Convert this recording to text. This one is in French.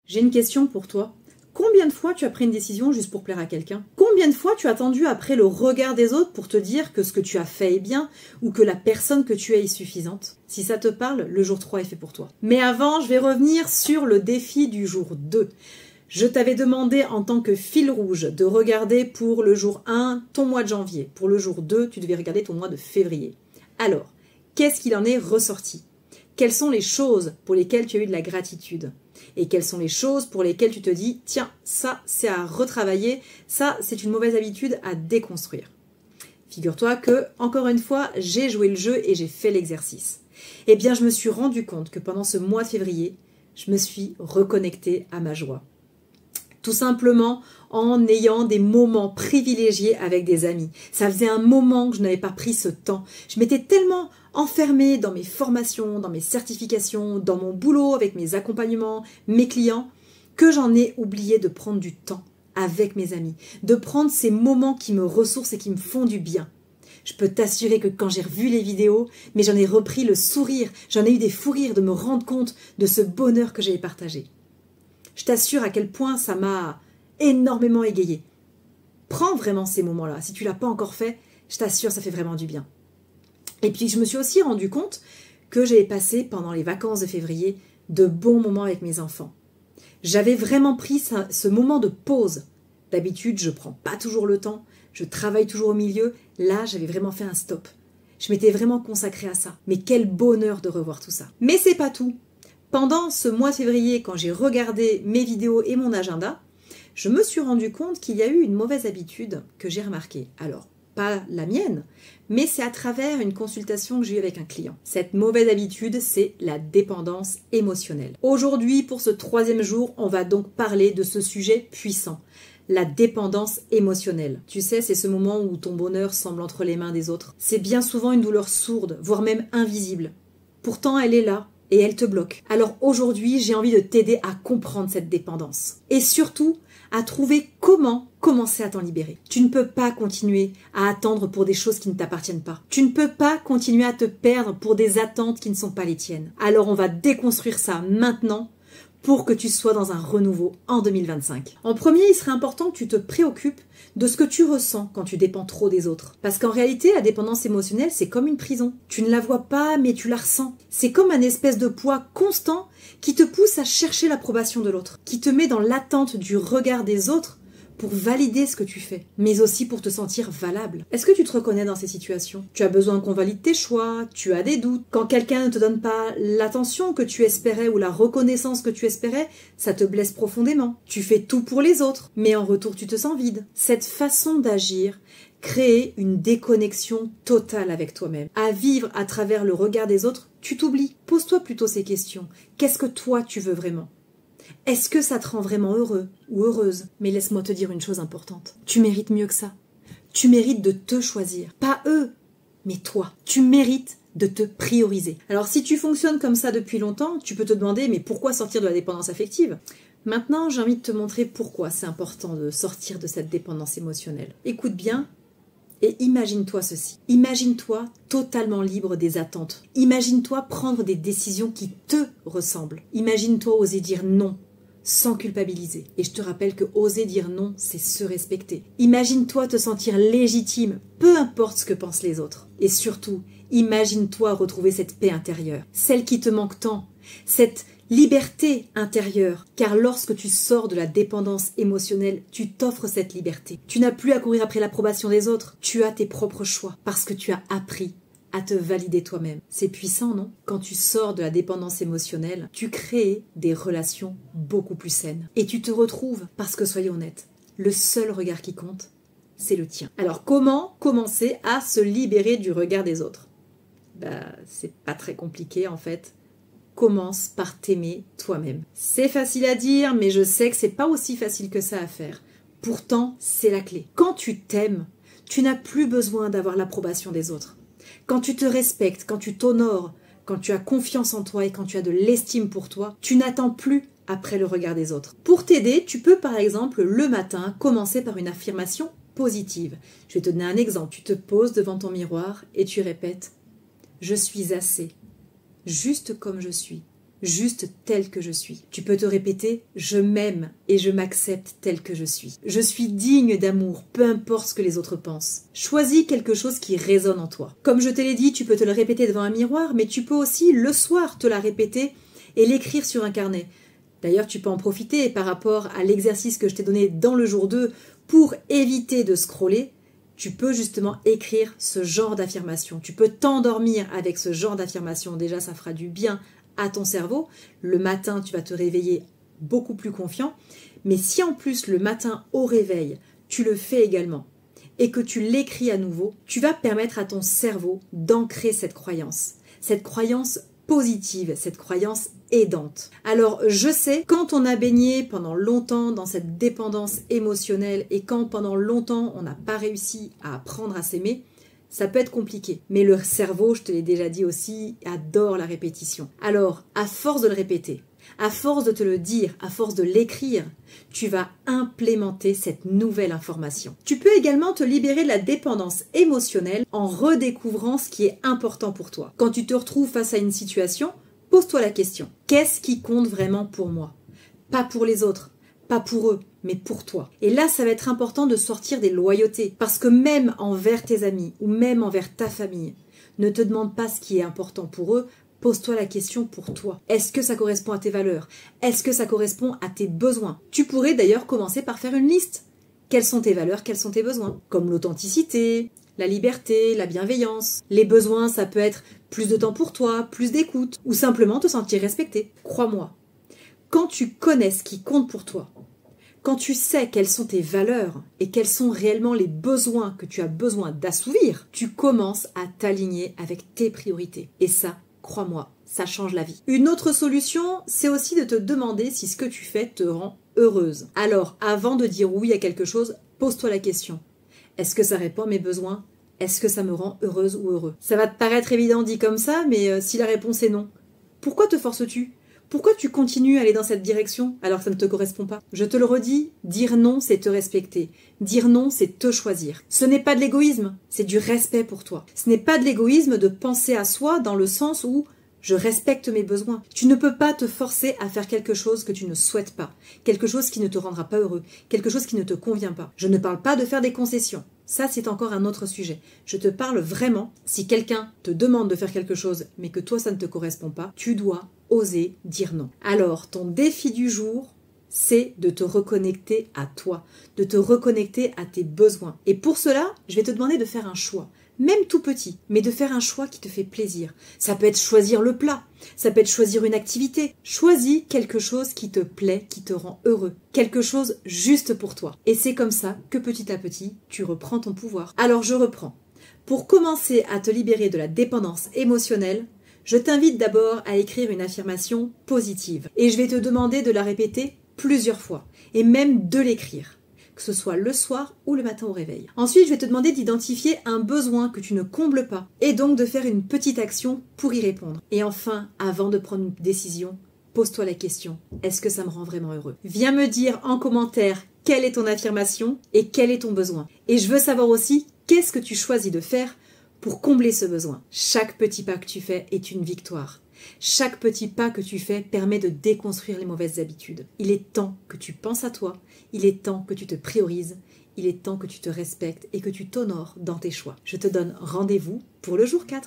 J'ai une question pour toi. Combien de fois tu as pris une décision juste pour plaire à quelqu'un? Combien de fois tu as attendu après le regard des autres pour te dire que ce que tu as fait est bien ou que la personne que tu es est suffisante? Si ça te parle, le jour 3 est fait pour toi. Mais avant, je vais revenir sur le défi du jour 2. Je t'avais demandé en tant que fil rouge de regarder pour le jour 1 ton mois de janvier. Pour le jour 2, tu devais regarder ton mois de février. Alors, qu'est-ce qu'il en est ressorti? Quelles sont les choses pour lesquelles tu as eu de la gratitude? Et quelles sont les choses pour lesquelles tu te dis, tiens, ça c'est à retravailler, ça c'est une mauvaise habitude à déconstruire. Figure-toi que, encore une fois, j'ai joué le jeu et j'ai fait l'exercice. Eh bien, je me suis rendu compte que pendant ce mois de février, je me suis reconnectée à ma joie. Tout simplement en ayant des moments privilégiés avec des amis. Ça faisait un moment que je n'avais pas pris ce temps. Je m'étais tellement enfermée dans mes formations, dans mes certifications, dans mon boulot, avec mes accompagnements, mes clients, que j'en ai oublié de prendre du temps avec mes amis, de prendre ces moments qui me ressourcent et qui me font du bien. Je peux t'assurer que quand j'ai revu les vidéos, mais j'en ai repris le sourire, j'en ai eu des fous rires de me rendre compte de ce bonheur que j'avais partagé. Je t'assure à quel point ça m'a énormément égayé. Prends vraiment ces moments-là. Si tu ne l'as pas encore fait, je t'assure, ça fait vraiment du bien. Et puis, je me suis aussi rendu compte que j'avais passé pendant les vacances de février de bons moments avec mes enfants. J'avais vraiment pris ce moment de pause. D'habitude, je ne prends pas toujours le temps. Je travaille toujours au milieu. Là, j'avais vraiment fait un stop. Je m'étais vraiment consacrée à ça. Mais quel bonheur de revoir tout ça. Mais c'est pas tout. Pendant ce mois de février, quand j'ai regardé mes vidéos et mon agenda, je me suis rendu compte qu'il y a eu une mauvaise habitude que j'ai remarquée. Alors, pas la mienne, mais c'est à travers une consultation que j'ai eue avec un client. Cette mauvaise habitude, c'est la dépendance émotionnelle. Aujourd'hui, pour ce 3e jour, on va donc parler de ce sujet puissant. La dépendance émotionnelle. Tu sais, c'est ce moment où ton bonheur semble entre les mains des autres. C'est bien souvent une douleur sourde, voire même invisible. Pourtant, elle est là. Et elle te bloque. Alors aujourd'hui, j'ai envie de t'aider à comprendre cette dépendance. Et surtout, à trouver comment commencer à t'en libérer. Tu ne peux pas continuer à attendre pour des choses qui ne t'appartiennent pas. Tu ne peux pas continuer à te perdre pour des attentes qui ne sont pas les tiennes. Alors on va déconstruire ça maintenant pour que tu sois dans un renouveau en 2025. En premier, il serait important que tu te préoccupes de ce que tu ressens quand tu dépends trop des autres. Parce qu'en réalité, la dépendance émotionnelle, c'est comme une prison. Tu ne la vois pas, mais tu la ressens. C'est comme un espèce de poids constant qui te pousse à chercher l'approbation de l'autre, qui te met dans l'attente du regard des autres pour valider ce que tu fais, mais aussi pour te sentir valable. Est-ce que tu te reconnais dans ces situations? Tu as besoin qu'on valide tes choix, tu as des doutes. Quand quelqu'un ne te donne pas l'attention que tu espérais ou la reconnaissance que tu espérais, ça te blesse profondément. Tu fais tout pour les autres, mais en retour tu te sens vide. Cette façon d'agir crée une déconnexion totale avec toi-même. À vivre à travers le regard des autres, tu t'oublies. Pose-toi plutôt ces questions. Qu'est-ce que toi tu veux vraiment? Est-ce que ça te rend vraiment heureux ou heureuse? Mais laisse-moi te dire une chose importante. Tu mérites mieux que ça. Tu mérites de te choisir. Pas eux, mais toi. Tu mérites de te prioriser. Alors si tu fonctionnes comme ça depuis longtemps, tu peux te demander mais pourquoi sortir de la dépendance affective? Maintenant, j'ai envie de te montrer pourquoi c'est important de sortir de cette dépendance émotionnelle. Écoute bien et imagine-toi ceci. Imagine-toi totalement libre des attentes. Imagine-toi prendre des décisions qui te ressemblent. Imagine-toi oser dire non sans culpabiliser. Et je te rappelle que oser dire non, c'est se respecter. Imagine-toi te sentir légitime, peu importe ce que pensent les autres. Et surtout, imagine-toi retrouver cette paix intérieure, celle qui te manque tant, cette liberté intérieure, car lorsque tu sors de la dépendance émotionnelle, tu t'offres cette liberté. Tu n'as plus à courir après l'approbation des autres, tu as tes propres choix, parce que tu as appris à te valider toi-même. C'est puissant, non? Quand tu sors de la dépendance émotionnelle, tu crées des relations beaucoup plus saines. Et tu te retrouves, parce que soyons honnêtes, le seul regard qui compte, c'est le tien. Alors comment commencer à se libérer du regard des autres? C'est pas très compliqué en fait. Commence par t'aimer toi-même. C'est facile à dire, mais je sais que c'est pas aussi facile que ça à faire. Pourtant, c'est la clé. Quand tu t'aimes, tu n'as plus besoin d'avoir l'approbation des autres. Quand tu te respectes, quand tu t'honores, quand tu as confiance en toi et quand tu as de l'estime pour toi, tu n'attends plus après le regard des autres. Pour t'aider, tu peux par exemple le matin commencer par une affirmation positive. Je vais te donner un exemple. Tu te poses devant ton miroir et tu répètes « Je suis assez ». Juste comme je suis. juste tel que je suis. Tu peux te répéter « Je m'aime et je m'accepte tel que je suis. Je suis digne d'amour, peu importe ce que les autres pensent. » Choisis quelque chose qui résonne en toi. Comme je te l'ai dit, tu peux te le répéter devant un miroir, mais tu peux aussi le soir te la répéter et l'écrire sur un carnet. D'ailleurs, tu peux en profiter par rapport à l'exercice que je t'ai donné dans le jour 2 pour éviter de scroller. Tu peux justement écrire ce genre d'affirmation. Tu peux t'endormir avec ce genre d'affirmation. Déjà, ça fera du bien à ton cerveau. Le matin, tu vas te réveiller beaucoup plus confiant. Mais si en plus, le matin au réveil, tu le fais également et que tu l'écris à nouveau, tu vas permettre à ton cerveau d'ancrer cette croyance positive, cette croyance aidante. Alors, je sais, quand on a baigné pendant longtemps dans cette dépendance émotionnelle et quand pendant longtemps on n'a pas réussi à apprendre à s'aimer, ça peut être compliqué. Mais le cerveau, je te l'ai déjà dit aussi, adore la répétition. Alors, à force de le répéter, à force de te le dire, à force de l'écrire, tu vas implémenter cette nouvelle information. Tu peux également te libérer de la dépendance émotionnelle en redécouvrant ce qui est important pour toi. Quand tu te retrouves face à une situation, pose-toi la question. Qu'est-ce qui compte vraiment pour moi? Pas pour les autres, pas pour eux, mais pour toi. Et là, ça va être important de sortir des loyautés. Parce que même envers tes amis ou même envers ta famille, ne te demande pas ce qui est important pour eux. Pose-toi la question pour toi. Est-ce que ça correspond à tes valeurs? Est-ce que ça correspond à tes besoins? Tu pourrais d'ailleurs commencer par faire une liste. Quelles sont tes valeurs? Quels sont tes besoins? Comme l'authenticité, la liberté, la bienveillance. Les besoins, ça peut être plus de temps pour toi, plus d'écoute, ou simplement te sentir respecté. Crois-moi, quand tu connais ce qui compte pour toi, quand tu sais quelles sont tes valeurs et quels sont réellement les besoins que tu as besoin d'assouvir, tu commences à t'aligner avec tes priorités. Et ça, crois-moi, ça change la vie. Une autre solution, c'est aussi de te demander si ce que tu fais te rend heureuse. Alors, avant de dire oui à quelque chose, pose-toi la question. Est-ce que ça répond à mes besoins? Est-ce que ça me rend heureuse ou heureux? Ça va te paraître évident dit comme ça, mais si la réponse est non, pourquoi te forces-tu? Pourquoi tu continues à aller dans cette direction alors que ça ne te correspond pas? Je te le redis, dire non, c'est te respecter. Dire non, c'est te choisir. Ce n'est pas de l'égoïsme, c'est du respect pour toi. Ce n'est pas de l'égoïsme de penser à soi dans le sens où je respecte mes besoins. Tu ne peux pas te forcer à faire quelque chose que tu ne souhaites pas, quelque chose qui ne te rendra pas heureux, quelque chose qui ne te convient pas. Je ne parle pas de faire des concessions. Ça, c'est encore un autre sujet. Je te parle vraiment, si quelqu'un te demande de faire quelque chose, mais que toi, ça ne te correspond pas, tu dois oser dire non. Alors, ton défi du jour, c'est de te reconnecter à toi, de te reconnecter à tes besoins. Et pour cela, je vais te demander de faire un choix. Même tout petit, mais de faire un choix qui te fait plaisir. Ça peut être choisir le plat, ça peut être choisir une activité. Choisis quelque chose qui te plaît, qui te rend heureux. Quelque chose juste pour toi. Et c'est comme ça que petit à petit, tu reprends ton pouvoir. Alors je reprends. Pour commencer à te libérer de la dépendance émotionnelle, je t'invite d'abord à écrire une affirmation positive. Et je vais te demander de la répéter plusieurs fois. Et même de l'écrire. Que ce soit le soir ou le matin au réveil. Ensuite, je vais te demander d'identifier un besoin que tu ne combles pas et donc de faire une petite action pour y répondre. Et enfin, avant de prendre une décision, pose-toi la question, est-ce que ça me rend vraiment heureux? Viens me dire en commentaire quelle est ton affirmation et quel est ton besoin. Et je veux savoir aussi qu'est-ce que tu choisis de faire pour combler ce besoin. Chaque petit pas que tu fais est une victoire. Chaque petit pas que tu fais permet de déconstruire les mauvaises habitudes. Il est temps que tu penses à toi, il est temps que tu te priorises, il est temps que tu te respectes et que tu t'honores dans tes choix. Je te donne rendez-vous pour le jour 4.